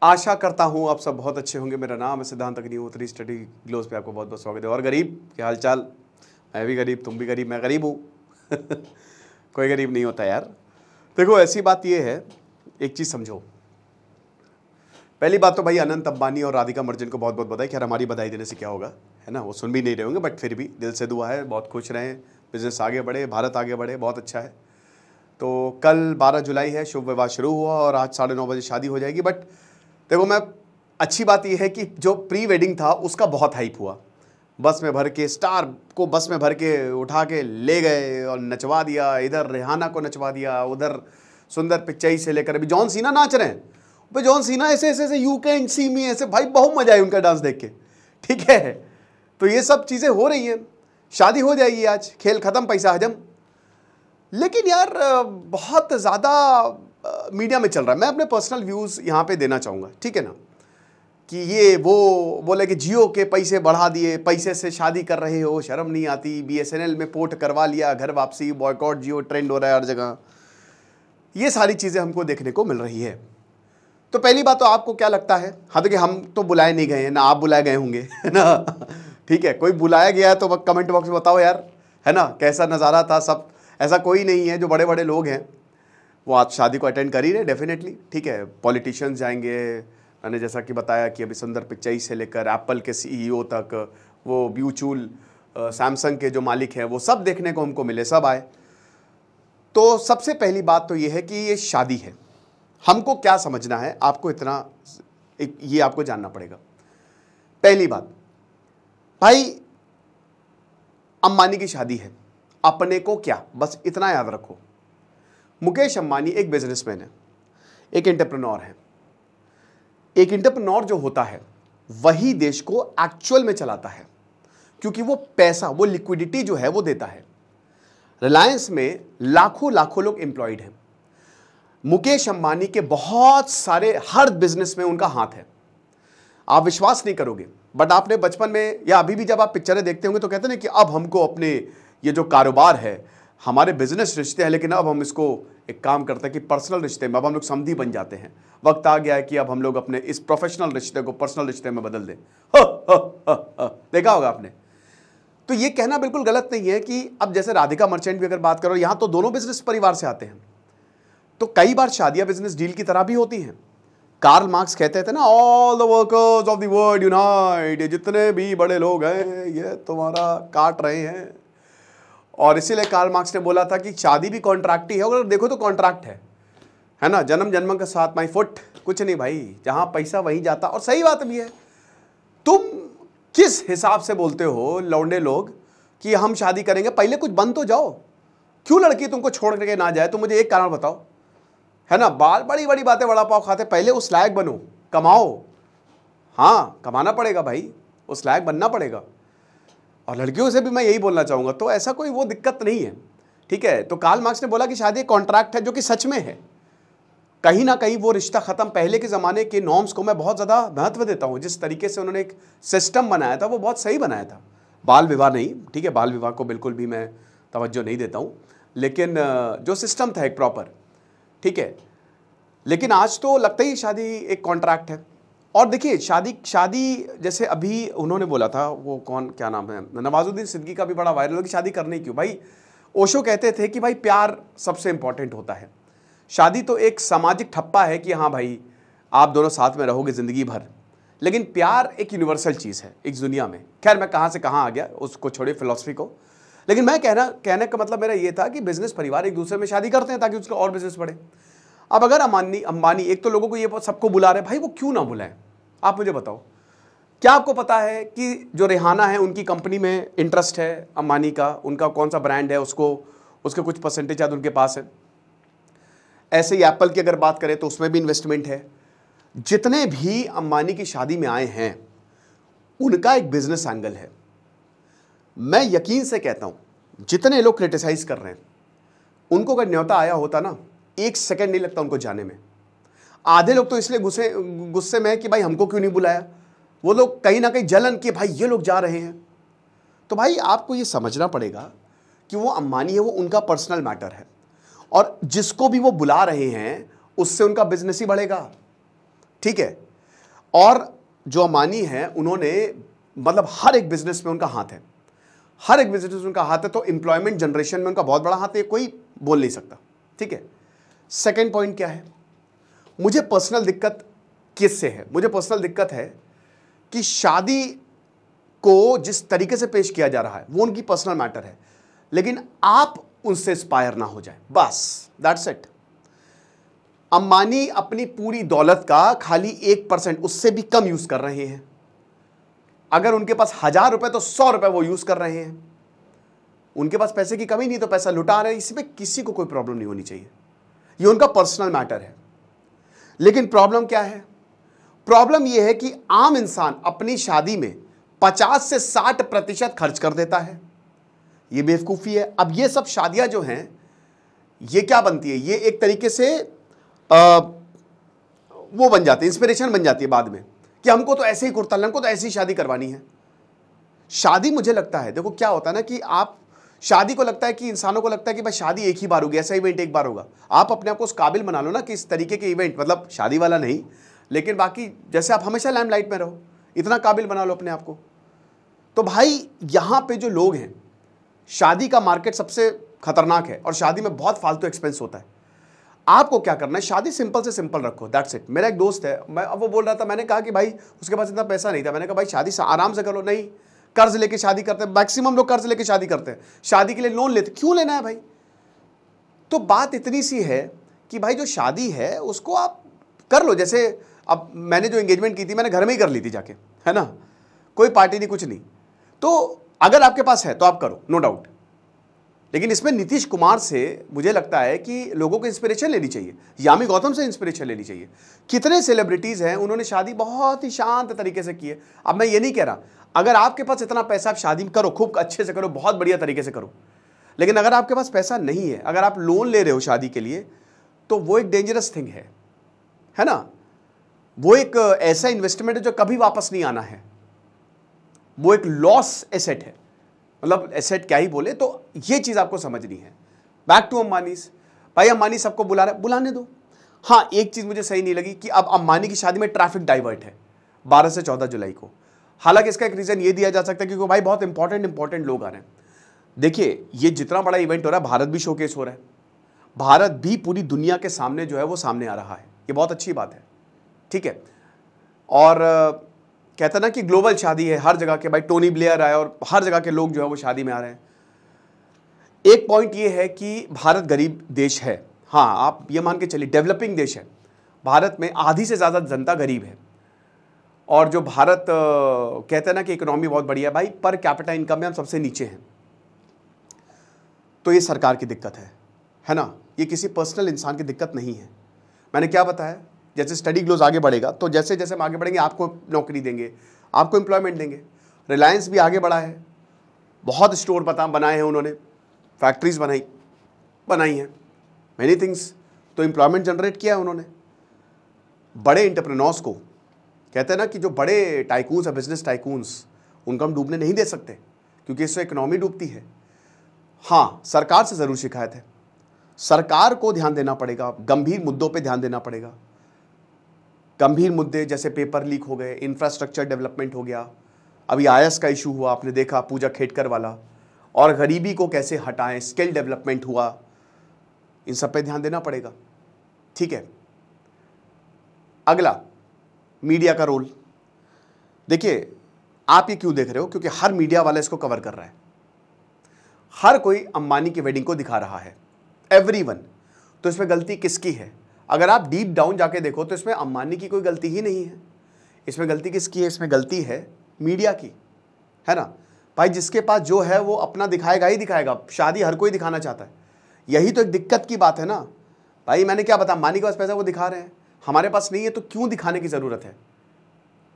आशा करता हूँ आप सब बहुत अच्छे होंगे। मेरा नाम है सिद्धांत अग्निहोत्री, स्टडी ग्लोस पे आपको बहुत बहुत स्वागत है। और गरीब, क्या हाल चाल? मैं भी गरीब, तुम भी गरीब, मैं गरीब हूँ। कोई गरीब नहीं होता यार। देखो ऐसी बात ये है, एक चीज़ समझो। पहली बात तो भाई अनंत अंबानी और राधिका मर्चेंट को बहुत बहुत बधाई। खैर हमारी बधाई देने से क्या होगा, है ना, वो सुन भी नहीं रहे होंगे, बट फिर भी दिल से दुआ है, बहुत खुश रहें, बिजनेस आगे बढ़े, भारत आगे बढ़े, बहुत अच्छा है। तो कल 12 जुलाई है, शुभ विवाह शुरू हुआ और आज 9:30 बजे शादी हो जाएगी। बट देखो, मैं अच्छी बात यह है कि जो प्री वेडिंग था उसका बहुत हाइप हुआ। बस में भर के स्टार को बस में भर के उठा के ले गए और नचवा दिया। इधर रिहाना को नचवा दिया, उधर सुंदर पिच्चई से लेकर अभी जॉन सीना नाच रहे हैं। भाई जॉन सीना ऐसे ऐसे ऐसे यू कैन सी मी ऐसे, भाई बहुत मजा आई उनका डांस देख के। ठीक है, तो ये सब चीज़ें हो रही हैं। शादी हो जाएगी आज, खेल खत्म, पैसा हजम। लेकिन यार बहुत ज़्यादा मीडिया में चल रहा है। मैं अपने पर्सनल व्यूज़ यहाँ पे देना चाहूँगा, ठीक है ना, कि ये वो बोले कि जियो के पैसे बढ़ा दिए, पैसे से शादी कर रहे हो, शर्म नहीं आती, BSNL में पोर्ट करवा लिया, घर वापसी, बॉयकॉट जियो ट्रेंड हो रहा है हर जगह। ये सारी चीज़ें हमको देखने को मिल रही है। तो पहली बात तो आपको क्या लगता है? हाँ, देखिए हम तो बुलाए नहीं गए हैं ना, आप बुलाए गए होंगे, है ना। ठीक है, कोई बुलाया गया है तो कमेंट बॉक्स में बताओ यार, है ना, कैसा नज़ारा था सब। ऐसा कोई नहीं है, जो बड़े बड़े लोग हैं वो आज शादी को अटेंड कर ही रहे, डेफिनेटली। ठीक है, पॉलिटिशियंस जाएंगे, मैंने जैसा कि बताया कि अभी सुंदर पिच्चई से लेकर एप्पल के CEO तक, वो ब्यूचूल सैमसंग के जो मालिक हैं, वो सब देखने को हमको मिले, सब आए। तो सबसे पहली बात तो ये है कि ये शादी है, हमको क्या समझना है, आपको इतना ये आपको जानना पड़ेगा। पहली बात भाई, अंबानी की शादी है, अपने को क्या, बस इतना याद रखो। मुकेश अंबानी एक बिजनेसमैन है, एक एंटरप्रेन्योर है। एक एंटरप्रेन्योर जो होता है वही देश को एक्चुअल में चलाता है, क्योंकि वो पैसा, वो लिक्विडिटी जो है वो देता है। रिलायंस में लाखों लाखों लोग एम्प्लॉयड हैं। मुकेश अंबानी के बहुत सारे हर बिजनेस में उनका हाथ है। आप विश्वास नहीं करोगे, बट आपने बचपन में या अभी भी जब आप पिक्चरें देखते होंगे तो कहते हैं ना कि अब हमको अपने ये जो कारोबार है, हमारे बिजनेस रिश्ते हैं, लेकिन अब हम इसको एक काम करते हैं कि पर्सनल रिश्ते में अब हम लोग समधी बन जाते हैं। वक्त आ गया है कि अब हम लोग अपने इस प्रोफेशनल रिश्ते को पर्सनल रिश्ते में बदल दें। देखा होगा आपने। तो ये कहना बिल्कुल गलत नहीं है कि अब जैसे राधिका मर्चेंट भी अगर बात करो, यहां तो दोनों बिजनेस परिवार से आते हैं, तो कई बार शादियां बिजनेस डील की तरह भी होती हैं। कार्ल मार्क्स कहते थे ना, all the workers of the world unite, जितने भी बड़े लोग हैं ये तुम्हारा काट रहे हैं। और इसीलिए कार्ल मार्क्स ने बोला था कि शादी भी कॉन्ट्रैक्ट ही है, अगर देखो तो कॉन्ट्रैक्ट है ना, जन्म जन्म के साथ माई फुट, कुछ नहीं भाई, जहां पैसा वहीं जाता। और सही बात भी है। तुम किस हिसाब से बोलते हो लौंडे लोग कि हम शादी करेंगे? पहले कुछ बन तो जाओ, क्यों लड़की तुमको छोड़ के ना जाए? तो मुझे एक कारण बताओ, है ना, बाल बड़ी बड़ी बातें, बड़ा पाव खाते, पहले उस लायक बनो, कमाओ। हाँ, कमाना पड़ेगा भाई, उस लायक बनना पड़ेगा। और लड़कियों से भी मैं यही बोलना चाहूंगा, तो ऐसा कोई वो दिक्कत नहीं है। ठीक है, तो कार्ल मार्क्स ने बोला कि शादी एक कॉन्ट्रैक्ट है, जो कि सच में है। कहीं ना कहीं वो रिश्ता खत्म, पहले के ज़माने के नॉर्म्स को मैं बहुत ज़्यादा महत्व देता हूँ। जिस तरीके से उन्होंने एक सिस्टम बनाया था वो बहुत सही बनाया था। बाल विवाह नहीं, ठीक है, बाल विवाह को बिल्कुल भी मैं तवज्जो नहीं देता हूँ, लेकिन जो सिस्टम था एक प्रॉपर, ठीक है। लेकिन आज तो लगता ही शादी एक कॉन्ट्रैक्ट है। और देखिए, शादी जैसे अभी उन्होंने बोला था, वो कौन, क्या नाम है, नवाजुद्दीन सिद्दीकी का भी बड़ा वायरल हो कि शादी करनी क्यों। भाई ओशो कहते थे कि भाई प्यार सबसे इंपॉर्टेंट होता है। शादी तो एक सामाजिक ठप्पा है कि हाँ भाई आप दोनों साथ में रहोगे ज़िंदगी भर, लेकिन प्यार एक यूनिवर्सल चीज़ है इस दुनिया में। खैर मैं कहाँ से कहाँ आ गया, उसको छोड़े फिलॉसफी को। लेकिन मैं कहने का मतलब मेरा ये था कि बिजनेस परिवार एक दूसरे में शादी करते हैं ताकि उसका और बिजनेस बढ़े। अब अगर अंबानी एक तो लोगों को ये सबको बुला रहे, भाई वो क्यों ना बुलाएं? आप मुझे बताओ, क्या आपको पता है कि जो रिहाना है उनकी कंपनी में इंटरेस्ट है अंबानी का, उनका कौन सा ब्रांड है, उसके कुछ परसेंटेज आज उनके पास है। ऐसे ही एप्पल की अगर बात करें तो उसमें भी इन्वेस्टमेंट है। जितने भी अंबानी की शादी में आए हैं उनका एक बिजनेस एंगल है। मैं यकीन से कहता हूं, जितने लोग क्रिटिसाइज कर रहे हैं उनको अगर न्योता आया होता ना, 1 सेकंड नहीं लगता उनको जाने में। आधे लोग तो इसलिए गुस्से में है कि भाई हमको क्यों नहीं बुलाया। वो लोग कहीं ना कहीं जलन कि भाई ये लोग जा रहे हैं। तो भाई आपको ये समझना पड़ेगा कि वो अंबानी है, वो उनका पर्सनल मैटर है, और जिसको भी वो बुला रहे हैं उससे उनका बिजनेस ही बढ़ेगा। ठीक है, और जो अंबानी हैं उन्होंने मतलब हर एक बिजनेस में उनका हाथ है, हर एक बिजनेस में उनका हाथ है, तो एम्प्लॉयमेंट जनरेशन में उनका बहुत बड़ा हाथ है, कोई बोल नहीं सकता। ठीक है, सेकेंड पॉइंट क्या है, मुझे पर्सनल दिक्कत किससे है? मुझे पर्सनल दिक्कत है कि शादी को जिस तरीके से पेश किया जा रहा है वो उनकी पर्सनल मैटर है, लेकिन आप उनसे इंस्पायर ना हो जाए, बस दैट्स इट। अंबानी अपनी पूरी दौलत का खाली 1%, उससे भी कम यूज कर रहे हैं। अगर उनके पास 1000 रुपए तो 100 रुपए वो यूज कर रहे हैं। उनके पास पैसे की कमी नहीं तो पैसा लुटा रहे हैं, इसमें किसी को कोई प्रॉब्लम नहीं होनी चाहिए, ये उनका पर्सनल मैटर है। लेकिन प्रॉब्लम क्या है? प्रॉब्लम यह है कि आम इंसान अपनी शादी में 50 से 60% खर्च कर देता है, ये बेवकूफ़ी है। अब ये सब शादियां जो हैं ये क्या बनती है, ये एक तरीके से वो बन जाती है, इंस्पिरेशन बन जाती है बाद में कि हमको तो ऐसे ही कुर्ता, हमको तो ऐसी ही शादी करवानी है। शादी मुझे लगता है, देखो क्या होता है ना कि आप शादी को लगता है कि इंसानों को लगता है कि भाई शादी एक ही बार होगी, ऐसा इवेंट एक बार होगा। आप अपने आप को उस काबिल बना लो ना कि इस तरीके के इवेंट, मतलब शादी वाला नहीं लेकिन बाकी जैसे आप हमेशा लाइमलाइट में रहो, इतना काबिल बना लो अपने आप को। तो भाई यहाँ पे जो लोग हैं, शादी का मार्केट सबसे खतरनाक है और शादी में बहुत फालतू एक्सपेंस होता है। आपको क्या करना है, शादी सिंपल से सिंपल रखो, दैट्स इट। मेरा एक दोस्त है, मैं अब वो बोल रहा था, मैंने कहा कि भाई उसके पास इतना पैसा नहीं था, मैंने कहा भाई शादी आराम से करो। नहीं, कर्ज लेके शादी करते हैं, मैक्सिमम लोग कर्ज लेके शादी करते हैं, शादी के लिए लोन लेते, क्यों लेना है भाई? तो बात इतनी सी है कि भाई जो शादी है उसको आप कर लो। जैसे अब मैंने जो एंगेजमेंट की थी मैंने घर में ही कर ली थी जाके, है ना, कोई पार्टी नहीं, कुछ नहीं। तो अगर आपके पास है तो आप करो, नो डाउट। लेकिन इसमें नीतीश कुमार से मुझे लगता है कि लोगों को इंस्पिरेशन लेनी चाहिए, यामी गौतम से इंस्पिरेशन लेनी चाहिए। कितने सेलिब्रिटीज़ हैं, उन्होंने शादी बहुत ही शांत तरीके से की है। अब मैं ये नहीं कह रहा, अगर आपके पास इतना पैसा, आप शादी करो, खूब अच्छे से करो, बहुत बढ़िया तरीके से करो। लेकिन अगर आपके पास पैसा नहीं है, अगर आप लोन ले रहे हो शादी के लिए, तो वो एक डेंजरस थिंग है ना। वो एक ऐसा इन्वेस्टमेंट है जो कभी वापस नहीं आना है, वो एक लॉस एसेट है, मतलब एसेट क्या ही बोले। तो ये चीज़ आपको समझनी है। बैक टू अंबानीज, भाई अंबानी सबको बुला रहा है, बुलाने दो। हाँ, एक चीज़ मुझे सही नहीं लगी कि अब अंबानी की शादी में ट्रैफिक डाइवर्ट है 12 से 14 जुलाई को। हालांकि इसका एक रीज़न ये दिया जा सकता है क्योंकि भाई बहुत इंपॉर्टेंट लोग आ रहे हैं। देखिए, ये जितना बड़ा इवेंट हो रहा है, भारत भी शोकेस हो रहा है, भारत भी पूरी दुनिया के सामने जो है वो सामने आ रहा है, ये बहुत अच्छी बात है। ठीक है, और कहता ना कि ग्लोबल शादी है, हर जगह के भाई टोनी ब्लेयर आए और हर जगह के लोग जो है वो शादी में आ रहे हैं। एक पॉइंट ये है कि भारत गरीब देश है, हाँ आप ये मान के चलिए डेवलपिंग देश है। भारत में आधी से ज़्यादा जनता गरीब है, और जो भारत कहते हैं ना कि इकोनॉमी बहुत बढ़िया है, भाई पर कैपिटा इनकम में हम सबसे नीचे हैं। तो ये सरकार की दिक्कत है ना, ये किसी पर्सनल इंसान की दिक्कत नहीं है। मैंने क्या बताया, जैसे स्टडी ग्लोज आगे बढ़ेगा तो जैसे जैसे हम आगे बढ़ेंगे आपको नौकरी देंगे, आपको एम्प्लॉयमेंट देंगे। रिलायंस भी आगे बढ़ा है, बहुत स्टोर बनाए हैं उन्होंने, फैक्ट्रीज बनाई हैं, मैनी थिंग्स, तो एम्प्लॉयमेंट जनरेट किया है उन्होंने। बड़े एंटरप्रेन्योर्स को कहते हैं ना कि जो बड़े टाइकून्स है, बिजनेस टाइकून्स, उनको हम डूबने नहीं दे सकते क्योंकि इससे इकोनॉमी डूबती है। हाँ, सरकार से ज़रूर शिकायत है, सरकार को ध्यान देना पड़ेगा, गंभीर मुद्दों पे ध्यान देना पड़ेगा। गंभीर मुद्दे जैसे पेपर लीक हो गए, इंफ्रास्ट्रक्चर डेवलपमेंट हो गया, अभी आईएएस का इशू हुआ, आपने देखा पूजा खेटकर वाला, और गरीबी को कैसे हटाएं, स्किल डेवलपमेंट हुआ, इन सब पे ध्यान देना पड़ेगा। ठीक है, अगला मीडिया का रोल। देखिए, आप ये क्यों देख रहे हो, क्योंकि हर मीडिया वाला इसको कवर कर रहा है, हर कोई अंबानी की वेडिंग को दिखा रहा है, एवरीवन। तो इसमें गलती किसकी है? अगर आप डीप डाउन जाके देखो तो इसमें अंबानी की कोई गलती ही नहीं है। इसमें गलती किसकी है? इसमें गलती है मीडिया की, है ना। भाई जिसके पास जो है वो अपना दिखाएगा ही दिखाएगा, शादी हर कोई दिखाना चाहता है, यही तो एक दिक्कत की बात है ना। भाई मैंने क्या बताया, अंबानी के पास पैसा वो दिखा रहे हैं, हमारे पास नहीं है, तो क्यों दिखाने की ज़रूरत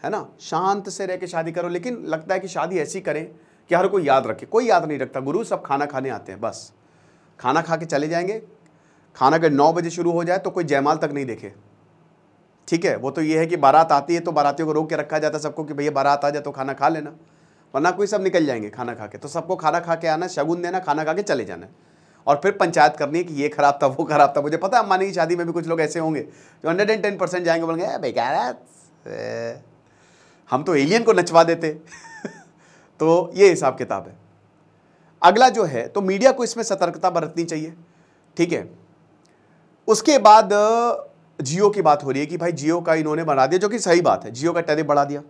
है ना। शांत से रह के शादी करो, लेकिन लगता है कि शादी ऐसी करें कि हर कोई याद रखे। कोई याद नहीं रखता गुरु, सब खाना खाने आते हैं, बस खाना खा के चले जाएंगे। खाना अगर 9 बजे शुरू हो जाए तो कोई जयमाल तक नहीं देखे। ठीक है, वो तो ये है कि बारात आती है तो बारातियों को रोक के रखा जाता है सबको कि भैया बारात आ जाए तो खाना खा लेना, वरना कोई सब निकल जाएंगे खाना खा के। तो सबको खाना खा के आना, शगुन देना, खाना खा के चले जाना, और फिर पंचायत करनी है कि ये खराब था, वो खराब था। मुझे पता है अंबानी की शादी में भी कुछ लोग ऐसे होंगे जो 110% जाएंगे, बोलेंगे बेकार है, हम तो एलियन को नचवा देते। तो ये हिसाब किताब है। अगला जो है, तो मीडिया को इसमें सतर्कता बरतनी चाहिए, ठीक है। उसके बाद जियो की बात हो रही है कि भाई जियो का इन्होंने बढ़ा दिया, जो कि सही बात है, जियो का टैरिफ बढ़ा दिया।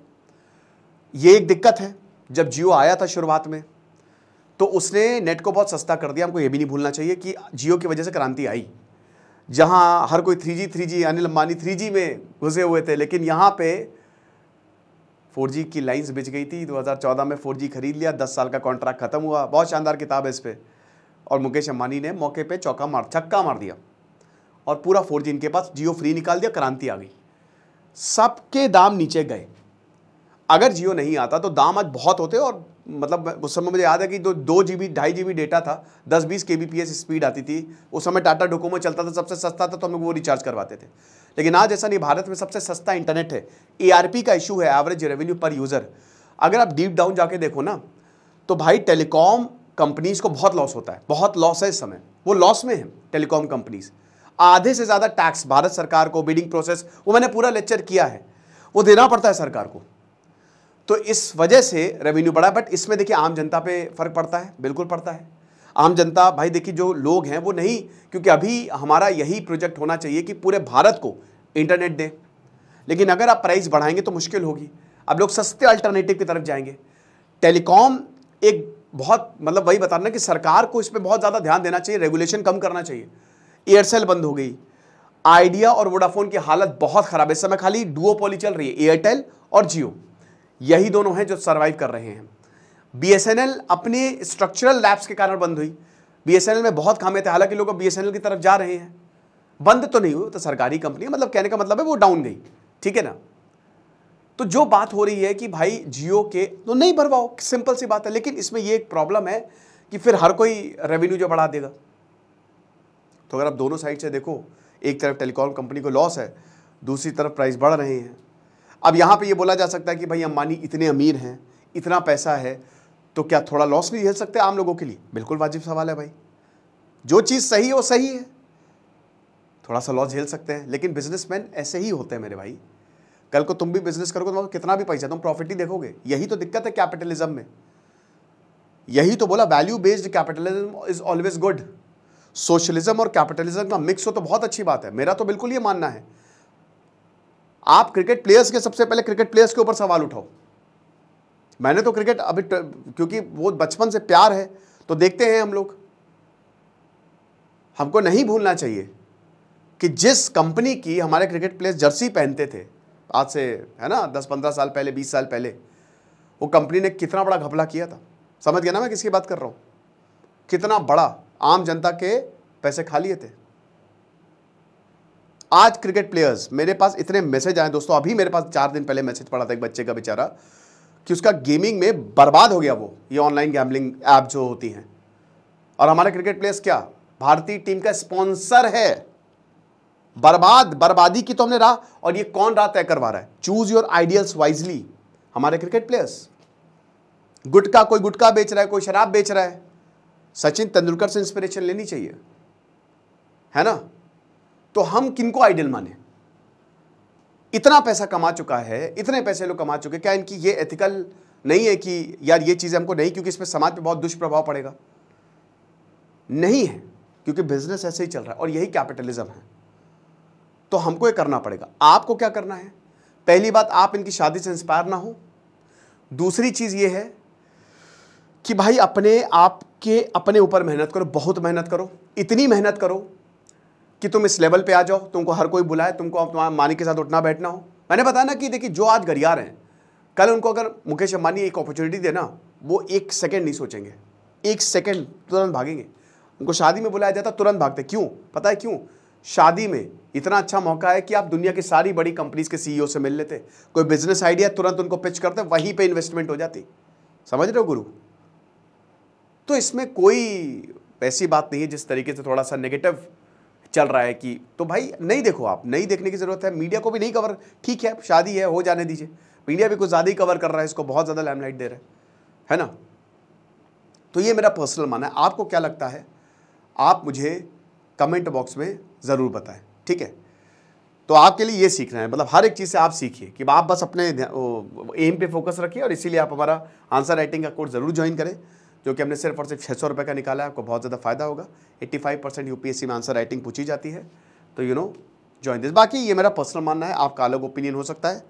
ये एक दिक्कत है। जब जियो आया था शुरुआत में तो उसने नेट को बहुत सस्ता कर दिया। हमको ये भी नहीं भूलना चाहिए कि जियो की वजह से क्रांति आई। जहां हर कोई 3G अनिल अंबानी 3G में घुसे हुए थे, लेकिन यहां पे 4G की लाइंस बिछ गई थी। 2014 में 4G खरीद लिया, 10 साल का कॉन्ट्रैक्ट खत्म हुआ। बहुत शानदार किताब है इस पे। और मुकेश अंबानी ने मौके पे छक्का मार दिया और पूरा 4G इनके पास, जियो फ्री निकाल दिया, क्रांति आ गई। सबके दाम नीचे गए। अगर जियो नहीं आता तो दाम आज बहुत होते। और मतलब उस समय मुझे याद है कि 2 GB 2.5 GB डेटा था, 10-20 kbps स्पीड आती थी। उस समय टाटा डोकोमो चलता था, सबसे सस्ता था, तो हम लोग वो रिचार्ज करवाते थे। लेकिन आज ऐसा नहीं, भारत में सबसे सस्ता इंटरनेट है। ARP का इशू है, एवरेज रेवेन्यू पर यूजर। अगर आप डीप डाउन जाके देखो ना, तो भाई टेलीकॉम कंपनीज को बहुत लॉस होता है, बहुत लॉस है इस समय, वो लॉस में है टेलीकॉम कंपनीज। आधे से ज्यादा टैक्स भारत सरकार को, बिडिंग प्रोसेस, वो मैंने पूरा लेक्चर किया है, वो देना पड़ता है सरकार को। तो इस वजह से रेवेन्यू बढ़ा। बट इसमें देखिए आम जनता पे फर्क पड़ता है, बिल्कुल पड़ता है। आम जनता भाई देखिए, जो लोग हैं वो नहीं, क्योंकि अभी हमारा यही प्रोजेक्ट होना चाहिए कि पूरे भारत को इंटरनेट दें। लेकिन अगर आप प्राइस बढ़ाएंगे तो मुश्किल होगी। अब लोग सस्ते अल्टरनेटिव की तरफ जाएंगे। टेलीकॉम एक बहुत, मतलब वही बता रहा कि सरकार को इस पर बहुत ज़्यादा ध्यान देना चाहिए, रेगुलेशन कम करना चाहिए। एयरसेल बंद हो गई, आइडिया और वोडाफोन की हालत बहुत खराब है। इस समय खाली डुओपोली चल रही है, एयरटेल और जियो, यही दोनों हैं जो सर्वाइव कर रहे हैं। BSNL अपने स्ट्रक्चरल लैप्स के कारण बंद हुई। BSNL में बहुत खामियां थे, हालांकि लोग BSNL की तरफ जा रहे हैं। बंद तो नहीं हुई, तो सरकारी कंपनी, मतलब कहने का मतलब है वो डाउन गई, ठीक है ना। तो जो बात हो रही है कि भाई जियो के तो नहीं भरवाओ, सिंपल सी बात है। लेकिन इसमें ये एक प्रॉब्लम है कि फिर हर कोई रेवेन्यू जो बढ़ा देगा। तो अगर आप दोनों साइड से देखो, एक तरफ टेलीकॉम कंपनी को लॉस है, दूसरी तरफ प्राइस बढ़ रहे हैं। अब यहां पे ये बोला जा सकता है कि भाई अंबानी इतने अमीर हैं, इतना पैसा है, तो क्या थोड़ा लॉस नहीं झेल सकते आम लोगों के लिए? बिल्कुल वाजिब सवाल है भाई। जो चीज़ सही है वो सही है, थोड़ा सा लॉस झेल सकते हैं। लेकिन बिजनेसमैन ऐसे ही होते हैं मेरे भाई। कल को तुम भी बिजनेस करोगे तो कितना भी पैसा, तुम प्रॉफिट ही देखोगे। यही तो दिक्कत है कैपिटलिज्म में। यही तो बोला, value based capitalism is always good. Socialism और कैपिटलिज्म का मिक्स हो तो बहुत अच्छी बात है, मेरा तो बिल्कुल ये मानना है। आप क्रिकेट प्लेयर्स के, सबसे पहले क्रिकेट प्लेयर्स के ऊपर सवाल उठाओ। मैंने तो क्रिकेट अभी, क्योंकि वो बचपन से प्यार है तो देखते हैं हम लोग। हमको नहीं भूलना चाहिए कि जिस कंपनी की हमारे क्रिकेट प्लेयर्स जर्सी पहनते थे आज से, है ना, 10-15 साल पहले, 20 साल पहले, वो कंपनी ने कितना बड़ा घपला किया था। समझ गया ना मैं किसकी बात कर रहा हूं? कितना बड़ा, आम जनता के पैसे खा लिए थे। आज क्रिकेट प्लेयर्स, मेरे पास इतने मैसेज आए दोस्तों, अभी मेरे पास 4 दिन पहले मैसेज पड़ा था एक बच्चे का बेचारा, कि उसका गेमिंग में बर्बाद हो गया वो, ये ऑनलाइन गैम्बलिंग ऐप जो होती हैं। और हमारे क्रिकेट प्लेयर्स क्या, भारतीय टीम का स्पॉन्सर है। बर्बादी की तो हमने राह, और ये कौन राह तय करवा रहा है? Choose your ideals wisely. हमारे क्रिकेट प्लेयर्स, गुटखा, कोई गुटखा बेच रहा है, कोई शराब बेच रहा है। सचिन तेंदुलकर से इंस्पिरेशन लेनी चाहिए, है ना। तो हम किनको आइडियल माने? इतना पैसा कमा चुका है, इतने पैसे लोग कमा चुके, क्या इनकी ये एथिकल नहीं है कि यार ये चीज़ हमको नहीं, क्योंकि इसमें समाज पे बहुत दुष्प्रभाव पड़ेगा? नहीं है, क्योंकि बिजनेस ऐसे ही चल रहा है और यही कैपिटलिज्म है। तो हमको ये करना पड़ेगा। आपको क्या करना है? पहली बात, आप इनकी शादी से इंस्पायर ना हो। दूसरी चीज़ ये है कि भाई अपने ऊपर मेहनत करो, बहुत मेहनत करो, इतनी मेहनत करो कि तुम इस लेवल पे आ जाओ, तुमको हर कोई बुलाए, तुमको तुम्हारे मानी के साथ उठना बैठना हो। मैंने बताया ना कि देखिए, जो आज गरियार हैं, कल उनको अगर मुकेश अंबानी एक अपॉर्चुनिटी देना, वो 1 सेकंड नहीं सोचेंगे, 1 सेकंड तुरंत भागेंगे। उनको शादी में बुलाया जाता, तुरंत भागते। क्यों? पता है क्यों? शादी में इतना अच्छा मौका है कि आप दुनिया की सारी बड़ी कंपनीज के CEO से मिल लेते, कोई बिजनेस आइडिया तुरंत उनको पिच करते, वहीं पे इन्वेस्टमेंट हो जाती। समझ रहे हो गुरु? तो इसमें कोई ऐसी बात नहीं है जिस तरीके से थोड़ा सा नेगेटिव चल रहा है कि, तो भाई नहीं देखो, आप नहीं देखने की जरूरत है। मीडिया को भी नहीं कवर, ठीक है शादी है, हो जाने दीजिए। मीडिया भी कुछ ज़्यादा ही कवर कर रहा है इसको, बहुत ज़्यादा लाइमलाइट दे रहा है ना। तो ये मेरा पर्सनल मानना है। आपको क्या लगता है? आप मुझे कमेंट बॉक्स में ज़रूर बताएं, ठीक है। तो आपके लिए ये सीखना है, मतलब हर एक चीज़ से आप सीखिए कि आप बस अपने एम पे फोकस रखिए, और इसीलिए आप हमारा आंसर राइटिंग का कोर्स ज़रूर ज्वाइन करें, जो कि हमने सिर्फ और सिर्फ 600 रुपये का निकाला है। आपको बहुत ज़्यादा फायदा होगा। 85% यूपीएससी में आंसर राइटिंग पूछी जाती है, तो ज्वाइन दिस। बाकी ये मेरा पर्सनल मानना है, आपका अलग ओपिनियन हो सकता है।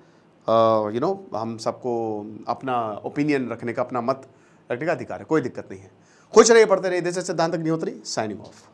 हम सबको अपना ओपिनियन रखने का, अपना मत रखने का अधिकार है, कोई दिक्कत नहीं है। खुश रहिए, पढ़ते रहिए। दिस इज सिद्धांत अग्निहोत्री, साइनिंग ऑफ।